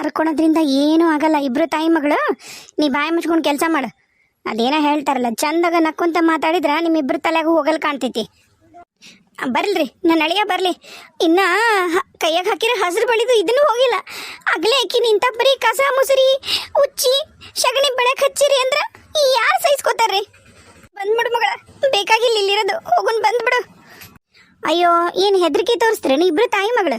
ಕರ್ಕೊಳೋದ್ರಿಂದ ಏನೂ ಆಗಲ್ಲ. ಇಬ್ರು ತಾಯಿ ಮಗಳು ನೀ ಬಾಯಿ ಮುಚ್ಕೊಂಡು ಕೆಲಸ ಮಾಡು. ಅದೇನೋ ಹೇಳ್ತಾರಲ್ಲ, ಚಂದಾಗ ನಕ್ಕೊಂತ ಮಾತಾಡಿದ್ರ ನಿಮ್ಮಿಬ್ರು ತಲೆಗೂ ಹೋಗಲ್ ಕಾಣ್ತೈತಿ. ಬರ್ಲ್ರಿ, ನನ್ನ ಅಳಿಯ ಬರ್ಲಿ. ಇನ್ನ ಕೈಯಾಗ ಹಾಕಿರೋ ಹಸಿರು ಬಳಿದು ಇದನ್ನು ಹೋಗಿಲ್ಲ. ಆಗ್ಲೇ ಆಕಿ ನಿಂತ ಬರೀ ಕಸ ಮುಸುರಿ ಉಚ್ಚಿ ಸಗಣಿ ಬೆಳಕ್ ಹಚ್ಚಿರಿ ಅಂದ್ರ ಯಾರು ಸಹಿಸ್ಕೋತಾರ್ರಿ? ಬಂದ್ಬಿಡು ಮಗಳ, ಬೇಕಾಗಿಲ್ಲ ಇಲ್ಲಿರೋದು, ಹೋಗುನ್ ಬಂದ್ಬಿಡು. ಅಯ್ಯೋ, ಏನು ಹೆದರಿಕೆ ತೋರಿಸ್ತೀರೇನು? ಇಬ್ರು ತಾಯಿ ಮಗಳು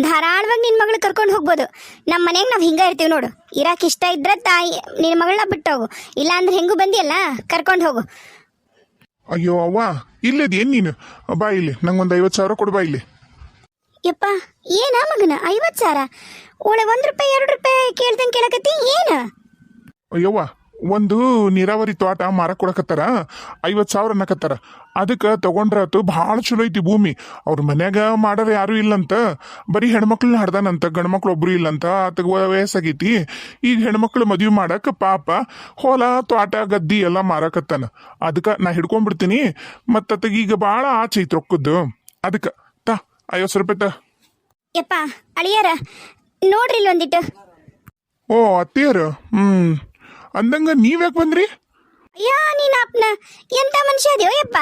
ಧಾರಾಳವಾಗಿ ನಿನ್ನ ಮಗಳು ಕರ್ಕೊಂಡು ಹೋಗ್ಬೋದು. ನಮ್ಮ ಮನೆಯಾಗ ನಾವು ಹಿಂಗೆ ಇರ್ತೀವಿ ನೋಡು. ಇರಾಕ್ ಇಷ್ಟ ಇದ್ರೆ ತಾಯಿ ನಿನ್ನ ಮಗಳನ್ನ ಬಿಟ್ಟು ಹೋಗು, ಇಲ್ಲ ಅಂದ್ರೆ ಹೆಂಗೂ ಬಂದಿಯಲ್ಲ ಕರ್ಕೊಂಡು ಹೋಗು. ಅಯ್ಯೋ ಅವ್ವ, ಇಲ್ಲದೇನು ನೀನು? ಬಾ ಇಲ್ಲಿ, ನಂಗೊಂದು 50,000 ಕೊಡು ಬಾ ಇಲ್ಲಿ. ಯಪ್ಪ, ಏನಾ ಮಗನ 50,000? ಒಳ್ಳೆ 1 ರೂಪಾಯಿ 2 ರೂಪಾಯಿ ಕೇಳ್ದಂಗೆ ಕೇಳಕತ್ತಿ ಏನು? ಅಯ್ಯವ್ವ, ಒಂದು ನೀರಾವರಿ ತೋಟ ಮಾರಕ್ ಕೊಡಕತ್ತಾರ, 50,000 ಅನ್ನಕತ್ತಾರ. ಅದಕ್ಕೆ ತಗೊಂಡ್ರಾತು, ಭಾಳ ಚಲೋ ಐತಿ ಭೂಮಿ. ಅವ್ರ ಮನ್ಯಾಗ ಮಾಡಾರ ಯಾರು ಇಲ್ಲಂತ, ಬರೀ ಹೆಣ್ಮಕ್ಳನ್ನ ಹಡ್ದಾನಂತ, ಗಂಡ್ಮಕ್ಳು ಒಬ್ರು ಇಲ್ಲಂತ. ಆತಗ ವಯಸ್ಸಾಗೈತಿ. ಈಗ ಹೆಣ್ಮಕ್ಳು ಮದ್ವಿ ಮಾಡಕ್ ಪಾಪ ಹೊಲ ತೋಟ ಗದ್ದಿ ಎಲ್ಲ ಮಾರಕತ್ತಾನ. ಅದಕ್ಕೆ ನಾ ಹಿಡ್ಕೊಂಡ್ಬಿಡ್ತೀನಿ. ಮತ್ತ ಈಗ ಭಾಳ ಆಚೆ ಐತಿ ರೊಕ್ಕದ್ದು. ಅದಕ್ಕೆ ತಾ 50 ರೂಪಾಯಿ ತಾ. ಯಪ್ಪ ಅಳಿಯಾರ ನೋಡ್ರಿ ಇಲ್ಲೊಂದಿಟ್ಟು. ಓ ಅತ್ತಿಯರು, ಅಂದಂಗ ನೀವ್ಯಾಕೆ ಬಂದ್ರಿ? ಅಯ್ಯ ನೀನ್ ಅಪ್ನ ಎಂತ ಮನುಷ್ಯ ಅದ್ಯೋ ಯಪ್ಪ.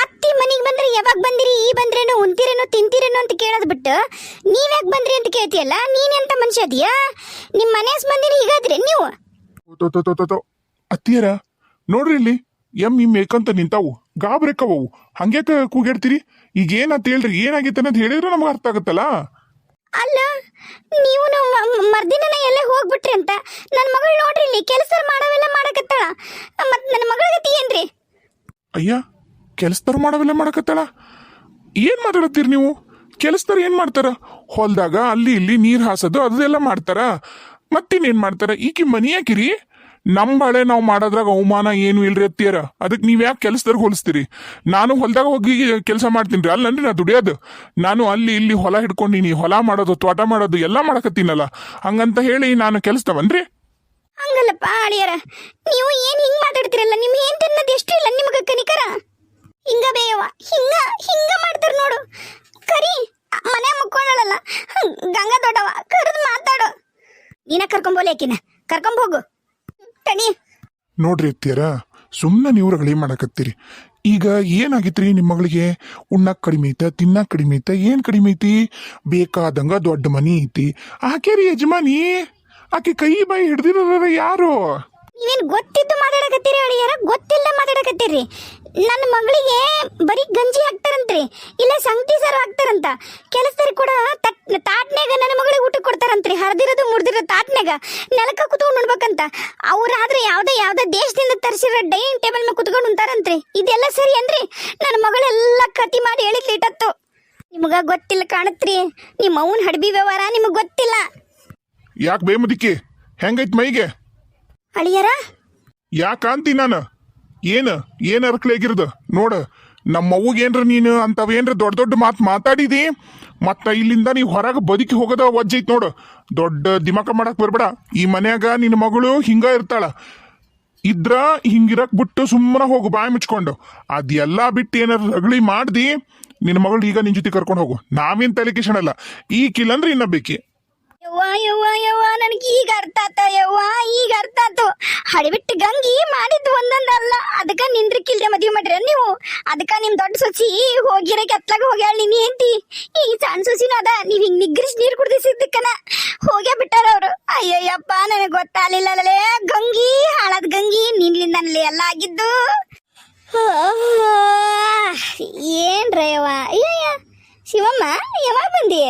ಅತ್ತಿ ಮನಿಗೆ ಬಂದ್ರೆ ಯಾವಾಗ ಬಂದಿರಿ, ಈ ಬಂದ್ರೇನು ಉಂತಿರೇನು ತಿಂತೀರೇನು ಅಂತ ಕೇಳೋದ್ ಬಿಟ್ಟು ನೀವ್ಯಾಕೆ ಬಂದ್ರಿ ಅಂತ ಕೇಳ್ತೀಯಲ್ಲ, ನೀನ್ ಎಂತ ಮನುಷ್ಯ ಅದಿಯಾ? ನಿಮ್ ಮನೆಸ್ ಬಂದಿರಿ ಹೀಗಾದ್ರಿ ನೀವು? ಅತ್ತಿಯರ ನೋಡ್ರಿ ಇಲ್ಲಿ, ಎಮ್ಮಿ ಮೇಕಂತ ನಿಂತಾವು, ಗಾಬ್ರೆಕ್ಕವು, ಹಂಗ್ಯಾಕ ಕೂಗಾಡ್ತೀರಿ? ಈಗ ಏನಂತ ಹೇಳ್ರಿ, ಏನಾಗಿತ್ತು ಅಂತ ಹೇಳಿದ್ರೆ ನಮ್ಗೆ ಅರ್ಥ ಆಗುತ್ತಲ್ಲ. ಅಲ್ಲ, ನೀವು ಮರ್ದಿನ ಎಲ್ಲೇ ಹೋಗ್ಬಿಟ್ರಿ ಅಂತ ನನ್ನ ಮಗಳು ನೋಡ್ರಿ ಇಲ್ಲಿ ಕೆಲಸ ಮಾಡವೆಲ್ಲ ಮಾಡಕತ್ತಾಳ. ಮತ್ ನನ್ನ ಮಗಳ ಗತಿ ಏನ್ರಿ? ಅಯ್ಯ, ಕೆಲಸದವ್ರು ಮಾಡವೆಲ್ಲ ಮಾಡಕತ್ತಾಳ? ಏನ್ ಮಾತಾಡತ್ತೀರಿ ನೀವು? ಕೆಲಸದವ್ರು ಏನ್ ಮಾಡ್ತಾರ? ಹೊಲ್ದಾಗ ಅಲ್ಲಿ ಇಲ್ಲಿ ನೀರ್ ಹಾಸೋದು ಅದೆಲ್ಲ ಮಾಡ್ತಾರ. ಮತ್ತಿನ್ನೇನ್ ಮಾಡ್ತಾರ? ಈಕಿ ಮನಿ ಯಾಕಿರಿ? ನಮ್ಮ ಬಾಳೆ ನಾವು ಮಾಡೋದ್ರಾಗ ಅವಮಾನ ಏನು ಇಲ್ರಿ ಅತ್ತಿಯರ. ಅದಕ್ಕೆ ನೀವ್ ಯಾಕೆ ಕೆಲಸದವ್ರಿಗೆ ಹೋಲಿಸ್ತೀರಿ? ನಾನು ಹೊಲ್ದಾಗ ಹೋಗಿ ಕೆಲಸ ಮಾಡ್ತೀನಿ ರೀ, ಅಲ್ಲನ್ರಿ ನಾ ದುಡಿಯೋದು. ನಾನು ಅಲ್ಲಿ ಇಲ್ಲಿ ಹೊಲ ಹಿಡ್ಕೊಂಡಿನಿ, ಹೊಲ ಮಾಡೋದು ತೋಟ ಮಾಡೋದು ಎಲ್ಲ ಮಾಡಕತ್ತೀನಲ್ಲ. ಹಂಗಂತ ಹೇಳಿ ನಾನು ಕೆಲಸದವನ್ರಿ? ಹಂಗಲ್ಲಪ್ಪ ಅಳಿಯರ, ನೀವು ಏನ್ ಹಿಂಗ್ ಮಾತಾಡ್ತಿರಲ್ಲ? ನಿಮ್ ಏನ್ ತಿನ್ನೋದು ಎಷ್ಟು ಇಲ್ಲ ನಿಮಗ ಕನಿಕರ? ಹಿಂಗ ಬೇಯವ, ಹಿಂಗ ಹಿಂಗ ಮಾಡ್ತಾರ ನೋಡು. ಕರಿ ಮನೆ ಮುಕ್ಕೊಂಡಳಲ್ಲ ಗಂಗಾ ದೊಡ್ಡವ, ಕರೆದು ಮಾತಾಡು. ನೀನ ಕರ್ಕೊಂಬೋಲೆ ಆಕಿನ, ಕರ್ಕೊಂಬೋಗು ತಡಿ. ನೋಡ್ರಿ ಅತ್ತಿಯರ, ಸುಮ್ಮನೆ ನೀವು ರಗಳಿ ಮಾಡಕತ್ತೀರಿ. ಈಗ ಏನಾಗಿತ್ರಿ ನಿಮ್ಮ ಮಗಳಿಗೆ? ಉಣ್ಣಕ್ ಕಡಿಮೆ ಐತ, ತಿನ್ನಕ್ ಕಡಿಮೆ ಐತ, ಏನ್ ಕಡಿಮೆ ಐತಿ? ಬೇಕಾದಂಗ ದೊಡ್ಡ ಮನಿ ಐತಿ. ಆಕೆರಿ ಯಜಮಾನಿ, ಆಕೆ ಕೈ ಬಾಯಿ ಹಿಡ್ದಿರೋರ ಯಾರು? ನೀವೇನ್ ಗೊತ್ತಿದ್ದು ಮಾತಾಡಕತ್ತೀರಿ ಅಳಿಯರ? ಗೊತ್ತಿಲ್ಲ ಮಾತಾಡಕತ್ತೀರಿ. ನನ್ನ ಮಗಳಿಗೆ ಬರೀ ಗಂಜಿ ಹಾಕ್ತಾರಂತ್ರಿ, ಇಲ್ಲ ಸಂಗತಿ ಸಾರು ಹಾಕ್ತಾರಂತ. ಕೆಲಸದವ್ರಿಗೆ ಕೂಡ ತಾಟ್ನ್ಯಾಗ ನನ್ನ ಮಗಳಿಗೆ ಊಟ ಕೊಡ್ತಾರಂತ್ರಿ. ಹರಿದಿರೋದು ಮುರಿದಿರೋ ತಾಟ್ನ್ಯಾಗ ನೆಲಕ್ಕ ಕುತ್ಕೊಂಡು ಉಣ್ಬೇಕಂತ. ಅವ್ರಾದ್ರೆ ಯಾವ್ದೇ ದೇಶದಿಂದ ತರಿಸಿರೋ ಡೈನಿಂಗ್ ಟೇಬಲ್ ಮೇಲೆ ಕುತ್ಕೊಂಡು ಉಂತಾರಂತ್ರಿ. ಇದೆಲ್ಲ ಸರಿ ಅನ್ರಿ? ನನ್ನ ಮಗಳೆಲ್ಲ ಕತಿ ಮಾಡಿ ಹೇಳಿದ್ಲಿ ಇಟ್ಟತ್ತು. ನಿಮಗ ಗೊತ್ತಿಲ್ಲ ಕಾಣತ್ರಿ, ನಿಮ್ಮ ಅವನ್ ಹಡ್ಬಿ ವ್ಯವಹಾರ ನಿಮಗ್ ಗೊತ್ತಿಲ್ಲ. ಯಾಕೆ ಬೇಮದಿಕ್ಕಿ? ಹೆಂಗೈತ್ ಮೈಗೆ? ಅಳಿಯರ ಯಾಕಂತಿ ನಾನು? ಏನ್ ಅರ್ಕ್ಲಾಗಿರ್ದು ನೋಡ. ನಮ್ಮ ಅವ್ಗೇನ್ರ ನೀನು ಅಂತವೇನ್ರ ದೊಡ್ಡ ದೊಡ್ಡ ಮಾತಾಡಿದಿ, ಮತ್ತ ಇಲ್ಲಿಂದ ನೀವು ಹೊರಗೆ ಬದುಕಿ ಹೋಗೋದ ವಜ್ಜೈತ್ ನೋಡು. ದೊಡ್ಡ ದಿಮಾಕ ಮಾಡಕ್ ಬರ್ಬೇಡ. ಈ ಮನ್ಯಾಗ ನಿನ್ನ ಮಗಳು ಹಿಂಗ ಇರ್ತಾಳ. ಇದ್ರ ಹಿಂಗಿರಕ್ ಬಿಟ್ಟು ಸುಮ್ಮನೆ ಹೋಗು ಬಾಯಿ ಮುಚ್ಕೊಂಡು. ಅದೆಲ್ಲಾ ಬಿಟ್ಟು ಏನಾರ ರಗಳಿ ಮಾಡ್ದಿ, ನಿನ್ನ ಮಗಳು ಈಗ ನಿನ್ ಜೊತೆ ಕರ್ಕೊಂಡು ಹೋಗು. ನಾವೇನ್ ತಲೆ ಕಿಶಣಲ್ಲ. ಈ ಕಿಲ್ಲಂದ್ರೆ ಇನ್ನ ಬೇಕಿ. ಯವ್ವ ಯವ್ವ ಯವ್ವ, ನನಗೆ ಈಗ ಅರ್ಥ ಆತ ಯವ್ವ, ಈಗ ಅರ್ಥ ಆತು. ಹಡಿಬಿಟ್ಟು ಗಂಗಿ ಮಾಡಿದ್ದು ಒಂದೊಂದಲ್ಲ, ಅದಕ್ಕ ನಿಂದ್ರಕ್ಕಿಲ್ದೆ ಮದ್ವೆ ಮಾಡ್ರಿ ನೀವು. ಅದಕ್ಕ ನಿಮ್ ದೊಡ್ಡ ಸೊಸಿ ಹೋಗಿರ ಕೆತ್ಲಾಗ ಹೋಗ್ಯಾಳ ನೀನ್ ಏಂತಿ. ಈ ಸಣ್ಣ ಸೊಸಿನೂ ಅದ, ನೀವ್ ಹಿಂಗ್ ನಿಗ್ರಿಸಿ ನೀರ್ ಕುಡ್ದಿಸಿದ್ದಕ್ಕನ ಹೋಗ್ಯಾ ಬಿಟ್ಟಾರ ಅವ್ರು. ಅಯ್ಯಯ್ಯಪ್ಪ, ನನಗೆ ಗೊತ್ತಾಗ್ಲಿಲ್ಲಲೇ ಗಂಗಿ, ಹಾಳಾದ್ ಗಂಗಿ, ನಿನ್ಲಿಂದನಲ್ಲಿ ಎಲ್ಲ ಆಗಿದ್ದು. ಏನ್ರ ಯವ್ವ? ಅಯ್ಯಯ್ಯ ಶಿವಮ್ಮ, ಯಾವಾಗ ಬಂದಿ?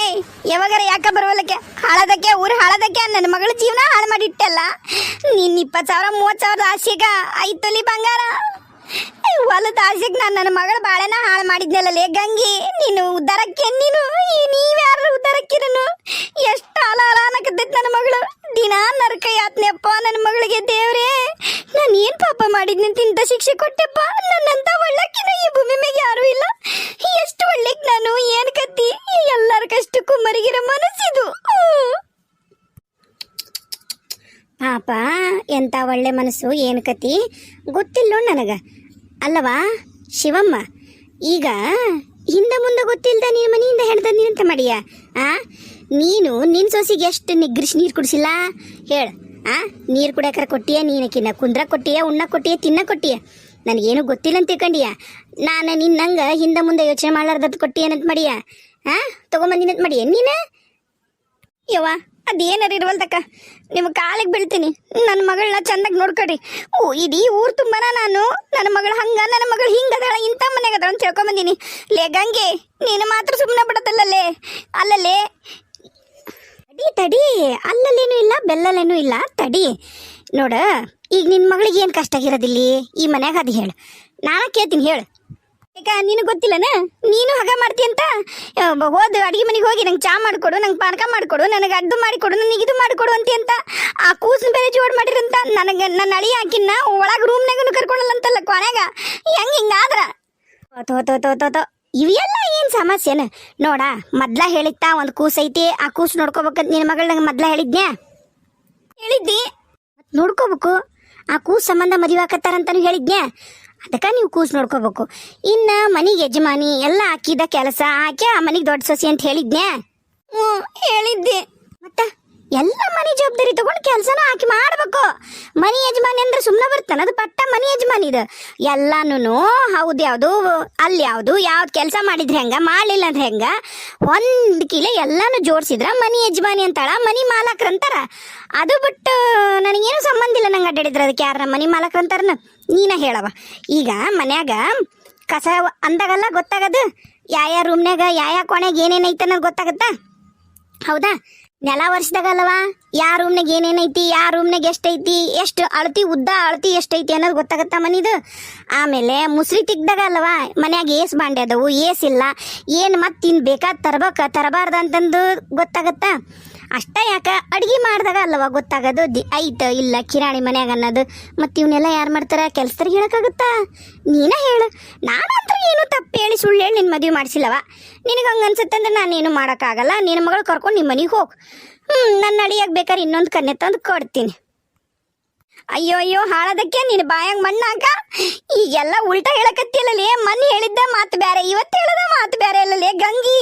ಏಯ್, ಯಾವಾಗಾರ ಯಾಕ ಬರುವಲ್ಲಕ್ಕೆ? ಹಾಳದಕ್ಕೆ ಊರು ಹಾಳದಕ್ಕೆ ನನ್ನ ಮಗಳ ಜೀವನ ಹಾಳು ಮಾಡಿಟ್ಟಲ್ಲ ನೀನ್. 20,000 30,000 ಆಸೆಗ 5 ತೊಲಿ ಬಂಗಾರ ಹೊಲದ ಆಸೆಗೆ ನಾನು ನನ್ನ ಮಗಳ ಬಾಳೆನ ಹಾಳು ಮಾಡಿದ್ನಲ್ಲೇ ಗಂಗಿ. ನೀನು ಉದ್ದಾರಕ್ಕೆ ನೀವ್ಯಾರು ಉದ್ದಾರಕ್ಕಿರನು? ಎಷ್ಟು ಹಾಲ ಅನ್ನಕತ್ತೈತಿ ನನ್ನ ಮಗಳು. ದಿನ ನರಕ ಯಾತ್ನೆಪ್ಪ ನನ್ನ ಮಗಳಿಗೆ. ದೇವ್ರೇ, ನಾನು ಏನ್ ಪಾಪ ಮಾಡಿದ್ನಂತ ಇಂಥ ಶಿಕ್ಷೆ ಕೊಟ್ಟೆಪ್ಪ? ನನ್ನಂತ ಒಳ್ಳಕ್ಕಿನ ಈ ಭೂಮಿ ಮೇಲೆ ಯಾರು ಇಲ್ಲ. ಎಷ್ಟು ಒಳ್ಳೆಕ್ ನಾನು, ಏನ್ ಕತ್ತಿ? ಎಲ್ಲರ ಕಷ್ಟಕ್ಕೂ ಮರಿಗಿರೋ ಮನಸ್ಸಿದು. ಪಾಪ, ಎಂತ ಒಳ್ಳೆ ಮನಸ್ಸು, ಏನು ಕತಿ ಗೊತ್ತಿಲ್ಲ ನನಗ. ಅಲ್ಲವಾ ಶಿವಮ್ಮ, ಈಗ ಹಿಂದೆ ಮುಂದೆ ಗೊತ್ತಿಲ್ದ ನೀನು ಮನೆಯಿಂದ ಹೆಣ್ತಂದಿನಂತ ಮಾಡಿಯ? ನೀನು ನಿನ್ನ ಸೊಸಿಗೆ ಎಷ್ಟು ನಿಗ್ರಿಸಿ ನೀರು ಕುಡಿಸಿಲ್ಲ ಹೇಳು. ನೀರು ಕುಡಿಯಾಕರ ಕೊಟ್ಟಿಯ, ನೀನಕಿನ್ನ ಕುಂದ್ರ ಕೊಟ್ಟಿಯ, ಉಣ್ಣ ಕೊಟ್ಟಿಯ, ತಿನ್ನ ಕೊಟ್ಟಿಯ. ನನಗೇನು ಗೊತ್ತಿಲ್ಲ ಅಂತ ತಿಳ್ಕೊಂಡಿಯ. ನಾನು ನಿನ್ನಂಗೆ ಹಿಂದೆ ಮುಂದೆ ಯೋಚನೆ ಮಾಡ್ಲಾರ್ದದ್ದು ಕೊಟ್ಟಿಯೇನಂತ ಮಾಡಿಯ. ತೊಗೊಂಬಂದಿನಂತ ಮಾಡಿಯ ನೀನು. ಯವ್ವ ಅದೇನಾರು ಇರುವಲ್ದಕ್ಕ, ನಿಮ್ಮ ಕಾಲಿಗೆ ಬೀಳ್ತೀನಿ. ನನ್ನ ಮಗಳನ್ನ ಚಂದಾಗಿ ನೋಡ್ಕೊಡ್ರಿ. ಇಡೀ ಊರು ತುಂಬಾನ ನಾನು ನನ್ನ ಮಗಳು ಹಂಗ, ನನ್ನ ಮಗಳು ಹಿಂಗದಾಳ, ಇಂಥ ಮನೆಗೆ ಅದಾಳ ಅಂತ ತಿಳ್ಕೊಂಬಂದಿನಿ. ಲೇ ಗಂಗೆ, ನೀನು ಮಾತ್ರ ಸುಮ್ಮನೆ ಬಿಡತ್ತಲ್ಲೇ. ಅಲ್ಲಲ್ಲೇ ತಡಿ, ಅಲ್ಲಲ್ಲೇನೂ ಇಲ್ಲ, ಬೆಲ್ಲಲ್ಲೇನೂ ಇಲ್ಲ, ತಡಿ ನೋಡ. ಈಗ ನಿನ್ನ ಮಗಳಿಗೆ ಏನು ಕಷ್ಟ ಆಗಿರೋದಿಲ್ಲಿ ಈ ಮನ್ಯಾಗ, ಅದು ಹೇಳು. ನಾನು ಕೇಳ್ತೀನಿ, ಹೇಳು. ಈಗ ನಿನಗೆ ಗೊತ್ತಿಲ್ಲನ, ನೀನು ಹಾಗೆ ಮಾಡ್ತೀಯಂತ. ಹೋದ ಅಡುಗೆ ಮನೆಗೆ ಹೋಗಿ ನಂಗೆ ಚಾ ಮಾಡಿಕೊಡು, ನಂಗೆ ಪಾನಕ ಮಾಡಿಕೊಡು, ನನಗೆ ಅದು ಮಾಡಿಕೊಡು, ನನಗೆ ಇದು ಮಾಡಿಕೊಡು ಅಂತೀಯಂತ. ಆ ಕೂಸು ಬೇರೆ ಜೋಡ್ ಮಾಡಿರಂತ. ನನಗೆ ನನ್ನ ಅಳಿ ಹಾಕಿನ ಒಳಗೆ ರೂಮ್ನಾಗೂ ಕರ್ಕೊಳ್ಳಲ್ಲ ಅಂತಲ್ಲ ಕೊನೆಗ. ಹಿಂಗಾದ್ರ ತೋ ಇವೆಲ್ಲ ಏನು ಸಮಸ್ಯೆನ ನೋಡ. ಮೊದ್ಲ ಹೇಳಿತ್ತ ಒಂದು ಕೂಸು ಐತಿ, ಆ ಕೂಸು ನೋಡ್ಕೋಬೇಕಂತ ನಿನ್ನ ಮಗಳ ನಂಗೆ ಮೊದ್ಲ ಹೇಳಿದ್ದೆ. ನೋಡ್ಕೋಬೇಕು. ಆ ಕೂಸು ಸಂಬಂಧ ಮದುವೆ ಹಾಕತ್ತಾರಂತಾನು ಹೇಳಿದ್ನೆ. ಅದಕ್ಕೆ ನೀವು ಕೂಸು ನೋಡ್ಕೋಬೇಕು. ಇನ್ನು ಮನೆಗೆ ಯಜಮಾನಿ ಎಲ್ಲ ಹಾಕಿದ ಕೆಲಸ ಹಾಕಿ ಆ ಮನೆಗೆ ದೊಡ್ಡ ಸೊಸಿ ಅಂತ ಹೇಳಿದ್ನೆ. ಹೇಳಿದ್ದೆ. ಮತ್ತೆ ಎಲ್ಲ ಮನೆ ಜವಾಬ್ದಾರಿ ತಗೊಂಡು ಕೆಲಸನೂ ಹಾಕಿ ಮಾಡಬೇಕು. ಮನೆ ಯಜಮಾನಿ ಅಂದ್ರೆ ಸುಮ್ಮನೆ ಬರ್ತಾನೆ, ಅದು ಪಟ್ಟ ಮನೆ ಯಜಮಾನಿ ಇದು. ಎಲ್ಲಾನು ಹೌದು ಯಾವುದು ಅಲ್ಲಿ ಯಾವುದು ಯಾವ್ದು ಕೆಲಸ ಮಾಡಿದ್ರೆ ಹೆಂಗ, ಮಾಡಲಿಲ್ಲ ಅಂದ್ರೆ ಹೆಂಗ, ಒಂದು ಕಿಲೆ ಎಲ್ಲಾನು ಜೋಡಿಸಿದ್ರ ಮನೆ ಯಜಮಾನಿ ಅಂತಾಳ, ಮನೆ ಮಾಲಕ್ರಂತಾರ. ಅದು ಬಿಟ್ಟು ನನಗೇನು ಸಂಬಂಧ ಇಲ್ಲ. ನಂಗೆ ಅಡ್ಡಾಡಿದ್ರೆ ಅದಕ್ಕೆ ಯಾರ ಮನೆ ಮಾಲಕ್ರಂತಾರನ ನೀನ ಹೇಳವ. ಈಗ ಮನ್ಯಾಗ ಕಸ ಅಂದಾಗಲ್ಲ ಗೊತ್ತಾಗದು, ಯಾವ ರೂಮ್ನಾಗ ಯಾವ ಕೋಣೆಗೆ ಏನೇನೈತೆ ಅನ್ನೋದು ಗೊತ್ತಾಗತ್ತಾ? ಹೌದಾ? ನೆಲ ವರ್ಷದಾಗಲ್ಲವಾ ಯಾವ ರೂಮ್ನಾಗ ಏನೇನೈತಿ, ಯಾವ ರೂಮ್ನಾಗ ಎಷ್ಟೈತಿ, ಎಷ್ಟು ಅಳತಿ ಉದ್ದ ಅಳತಿ ಎಷ್ಟೈತಿ ಅನ್ನೋದು ಗೊತ್ತಾಗತ್ತಾ ಮನಿದು. ಆಮೇಲೆ ಮುಸ್ರಿ ತಿಗ್ದಾಗ ಅಲ್ಲವಾ ಮನ್ಯಾಗ ಏಸ್ ಬಾಂಡೆ ಅದಾವು, ಏಸಿಲ್ಲ, ಏನು ಮತ್ತೆ ಇನ್ನು ಬೇಕಾದ ತರಬಾರ್ದು ಅಂತಂದು ಗೊತ್ತಾಗತ್ತಾ? ಅಷ್ಟ ಯಾಕೆ ಅಡುಗೆ ಮಾಡಿದಾಗ ಅಲ್ಲವಾ ಗೊತ್ತಾಗೋದು ಐತ ಇಲ್ಲ ಕಿರಾಣಿ ಮನ್ಯಾಗ ಅನ್ನೋದು. ಮತ್ತು ಇವನ್ನೆಲ್ಲ ಯಾರು ಮಾಡ್ತಾರ? ಕೆಲಸದವ್ರಿಗೆ ಹೇಳೋಕ್ಕಾಗುತ್ತಾ? ನೀನ ಹೇಳು. ನಾನಂತರ ಏನು ತಪ್ಪು ಹೇಳಿ ಸುಳ್ಳು ಹೇಳಿ ನಿನ್ನ ಮದುವೆ ಮಾಡಿಸಿಲ್ಲವ. ನಿನಗೆ ಹಂಗೆ ಅನ್ಸುತ್ತಂದ್ರೆ ನಾನೇನು ಮಾಡೋಕ್ಕಾಗಲ್ಲ. ನಿನ್ನ ಮಗಳು ಕರ್ಕೊಂಡು ನಿಮ್ಮ ಮನೆಗೆ ಹೋಗು. ನನ್ನ ಅಳಿಯಾಗ ಬೇಕಾದ್ರೆ ಇನ್ನೊಂದು ಕನ್ನೆ ತಂದು ಕೊಡ್ತೀನಿ. ಅಯ್ಯೋ ಹಾಳದಕ್ಕೆ ನಿನ್ನ ಬಾಯಾಗ ಮಣ್ಣಾಕ. ಈಗೆಲ್ಲ ಉಲ್ಟಾ ಹೇಳಕತ್ತಿಲ್ಲಲೇ. ಮೊನ್ನೆ ಹೇಳಿದ್ದ ಮಾತು ಬೇರೆ, ಇವತ್ತು ಹೇಳದ ಮಾತು ಬೇರೆ ಅಲ್ಲಲೇ ಗಂಗಿ.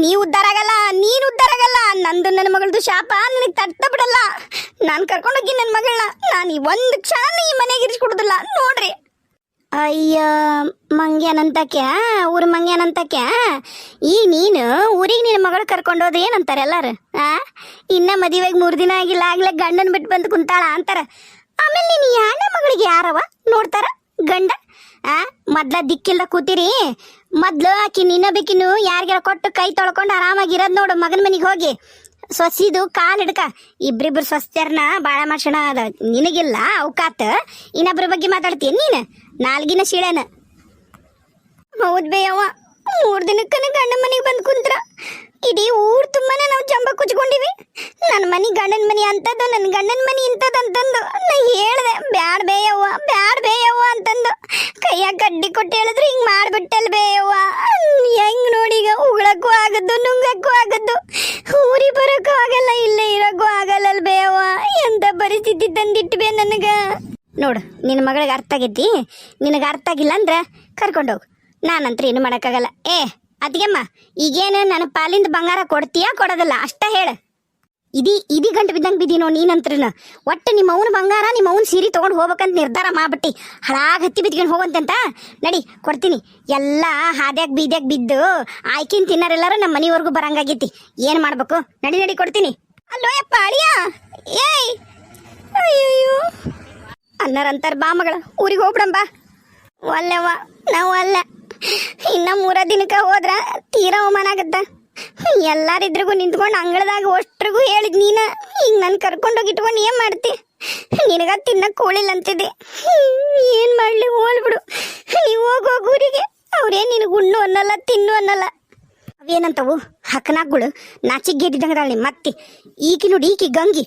ನೀ ಉದ್ಧಾರ ಆಗಲ್ಲ, ನೀನು ಉದ್ಧಾರ ಆಗಲ್ಲ. ನಂದು ನನ್ನ ಮಗಳದು ಶಾಪ ನನಗೆ ತಟ್ಟ ಬಿಡಲ್ಲ. ನಾನು ಕರ್ಕೊಂಡೋಗಿ ನನ್ನ ಮಗಳನ್ನ ನಾನು ಒಂದು ಕ್ಷಣ ಈ ಮನೆಗೆ ಇರಿಸ್ಕೊಡುದಿಲ್ಲ ನೋಡ್ರಿ. ಅಯ್ಯ ಮಂಗ್ಯಾನಂತಕ್ಕೆ, ಊರು ಮಂಗ್ಯಾನಂತಕ್ಕೆ. ಈಗ ನೀನು ಊರಿಗೆ ನಿನ್ನ ಮಗಳು ಕರ್ಕೊಂಡೋದು ಏನಂತಾರೆ ಎಲ್ಲಾರು? ಇನ್ನ ಮದುವೆಗೆ 3 ದಿನ ಆಗಿಲ್ಲ, ಆಗ್ಲೇ ಗಂಡನ ಬಿಟ್ಟು ಬಂದು ಕುಂತಾಳ ಅಂತಾರ. ಆಮೇಲೆ ನೀನು ಯಾರನೇ ಮಗಳಿಗೆ ಯಾರವ ನೋಡ್ತಾರ ಗಂಡ? ಮೊದ್ಲ ದಿಕ್ಕಿಲ್ದ ಕೂತಿರಿ. ಮೊದ್ಲು ಆಕಿ ನಿನ್ನಬೇಕಿನ್ನು ಯಾರಿಗಾರ ಕೊಟ್ಟು ಕೈ ತೊಳ್ಕೊಂಡು ಆರಾಮಾಗಿರೋದು ನೋಡು. ಮಗನ ಮನೆಗೆ ಹೋಗಿ ಸೊಸಿದು ಕಾಲು ಹಿಡ್ಕ. ಇಬ್ರಿಬ್ರು ಸೊಸ್ತ್ಯಾರನ್ನ ಬಾಳ ಮಾಡ್ಸೋಣ ಅದ ನಿನಗಿಲ್ಲ ಅವಕಾತ. ಇನ್ನೊಬ್ರ ಬಗ್ಗೆ ಮಾತಾಡ್ತೀನಿ ನೀನು, ನಾಲ್ಗಿನ ಶಿಳೆನ. ಹೌದ್ ಬೇಯವ್ವ, 3 ದಿನಕ್ಕನ ಗಂಡ ಮನೆಗೆ ಬಂದು ಕುಂತ್ರ. ಇಡೀ ಊರು ತುಂಬಾನೇ ನಾವು ಜಂಬ ಕುಚ್ಕೊಂಡಿವಿ. ನನ್ನ ಮನೆ ಗಂಡನ ಮನೆ ಅಂತದ್ದು, ನನ್ನ ಗಂಡನ ಮನೆ ಇಂಥದ್ದು ಅಂತಂದು ನಾ ಹೇಳ್ದೆ. ಬ್ಯಾಡ ಬೇಯವ್ವ ಅಂತಂದು ಕೈಯಾಗ ಕಡ್ಡಿ ಕೊಟ್ಟು ಹೇಳಿದ್ರು ಹಿಂಗೆ ಮಾಡಿಬಿಟ್ಟಲ್ ಬೇಯವ್ವ. ಹೆಂಗ್ ನೋಡಿ ಈಗ ಉಗಳಕ್ಕೂ ಆಗದ್ದು, ನುಂಗಕ್ಕೂ ಆಗದ್ದು, ಊರಿಗೆ ಬರೋಕ್ಕೂ ಆಗಲ್ಲ, ಇಲ್ಲೇ ಇರೋಕ್ಕೂ ಆಗಲ್ಲ ಬೇಯವ್ವ. ಎಂಥ ಪರಿಸ್ಥಿತಿ ತಂದಿಟ್ಟು ಬೇ ನನಗೆ. ನೋಡು, ನಿನ್ನ ಮಗಳಿಗೆ ಅರ್ಥ ಆಗೈತಿ. ನಿನಗೆ ಅರ್ಥ ಆಗಿಲ್ಲ ಅಂದ್ರೆ ಕರ್ಕೊಂಡೋಗು. ನಾನಂತ್ರ ಏನು ಮಾಡೋಕ್ಕಾಗಲ್ಲ. ಅದ್ಗೆಮ್ಮ ಈಗೇನು ನನ್ನ ಪಾಲಿಂದ ಬಂಗಾರ ಕೊಡ್ತೀಯಾ ಕೊಡೋದಲ್ಲ ಅಷ್ಟ ಹೇಳು. ಇದಿ ಗಂಟು ಬಿದ್ದಂಗೆ ಬಿದ್ದೀನೋ ನೀನಂತ್ರನ. ಒಟ್ಟು ನಿಮ್ಮ ಅವನ ಬಂಗಾರ, ನಿಮ್ಮ ಅವನ ಸೀರೆ ತೊಗೊಂಡು ಹೋಗ್ಬೇಕಂತ ನಿರ್ಧಾರ ಮಾಡ್ಬಿಟ್ಟು ಹಳಾಗ ಹತ್ತಿ ಬಿದ್ಕೊಂಡು ಹೋಗಂತಂತ. ನಡಿ ಕೊಡ್ತೀನಿ. ಎಲ್ಲ ಹಾದ್ಯಾಗ ಬೀದ್ಯಾಗ ಬಿದ್ದು ಆಯ್ಕಿನ ತಿನ್ನೋರೆಲ್ಲರೂ ನಮ್ಮ ಮನೆವರೆಗೂ ಬರಂಗಾಗೈತಿ. ಏನು ಮಾಡ್ಬೇಕು? ನಡಿ ಕೊಡ್ತೀನಿ. ಅಲ್ಲೋ ಯಪ್ಪ ಅಳಿಯ, ಏಯ್ ಅಯ್ಯಯ್ಯೋ ಅನ್ನರಂತಾರ. ಬಾ ಮಗಳ ಊರಿಗೆ ಹೋಗ್ಬಿಡಂಬ. ಒಲ್ಲೆವ್ವ ನಾವು ಅಲ್ಲ, ಇನ್ನ 3 ದಿನಕ್ಕೆ ಹೋದ್ರ ತೀರಾ ಅವಮಾನ ಆಗತ್ತ. ಎಲ್ಲಾರಿದ್ರಿಗೂ ನಿಂತ್ಕೊಂಡು ಅಂಗಳದಾಗ ಅಷ್ಟ್ರಿಗೂ ಹೇಳಿದ್ ನೀನ. ಈಗ ನಾನು ಕರ್ಕೊಂಡೋಗಿ ಇಟ್ಕೊಂಡು ಏನ್ ಮಾಡ್ತಿ? ನಿನಗ ತಿನ್ನಕ್ ಕೋಳಿಲ್ಲ ಅಂತಿದ್ದೆ. ಏನ್ ಮಾಡ್ಲಿ, ಹೋಲ್ಬಿಡು. ನೀವು ಹೋಗೋ ಊರಿಗೆ ಅವ್ರೇನ್ ನಿನಗೆ ಉಣ್ಣು ಅನ್ನಲ್ಲ, ತಿನ್ನು ಅನ್ನಲ್ಲ. ಅವೇನಂತವು ಹಕ್ಕನಾಗ್ಗಳು ನಾಚಿಗೆ ಗೆದ್ದಿದ್ದಂಗದಾಳಿ ಮತ್ತೆ. ಈಕಿ ನೋಡಿ, ಈಕಿ ಗಂಗಿ